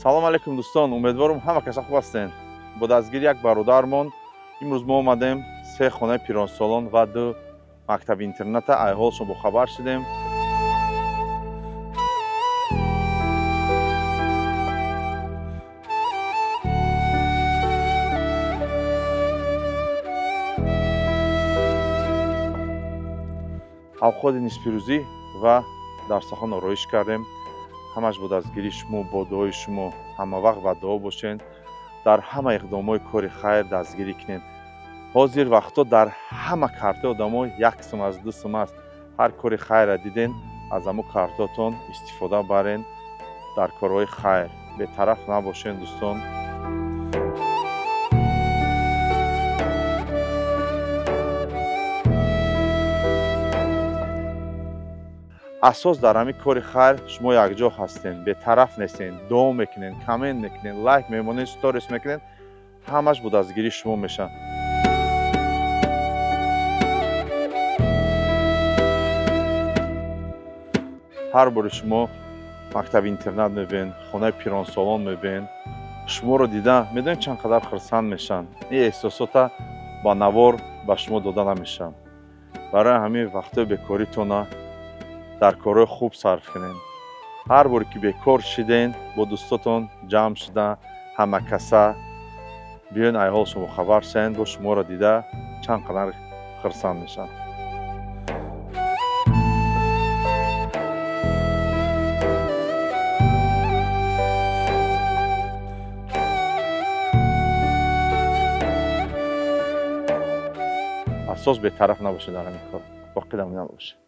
салом алейкум дӯстон, умедворам ҳама каса хуб ҳастен. Бо дастгирӣ як бародармон имрӯз мо омадем се хонаи пиронсолон ва ду мактаби интерната айҳолашон бохабар шудем. авқоти нисфирӯзӣ ва дарсахон ороиш кардем. ҳамаш бо дастгирии шумо, бо дуои шумо ҳамавақт ба дуо бошен. дар ҳама иқдомои кори хайр дастгирӣ кунем. ҳозир вақто дар ҳама картаи одамо 1 сум аст, 2 сум аст. ҳар кори хайрра диден, аз ҳамо картотон истифода барен. дар корҳои хайр бетараф набошен дӯстон. асос дар ҳамин кори хайр шумо якҷо ҳастен, бетараф нестен, дуо мекунен, комент мекунен, лайк мемонен, сторис мекунен, ҳамаш бо дастгирии шумо мешавад. ҳар бори шумо мактаби интернат мебинед, хонаи пиронсолон мебинед, шуморо дида медонед чанд қадар хурсанд мешаванд. ин эҳсосота ба навор ба шумо дода намешавад. барои ҳамин вақтои бекоритона дар корҳои хуб сарф кунед. ҳар боре ки бекор шиден, бо дӯстотон ҷамъ шуда ҳамакаса биён айҳолашон бохабар шавед, бо шуморо дида чанд қадар хурсанд мешаванд. асос бетараф набошед дар ҳамин кор. боқӣ дамода бошед.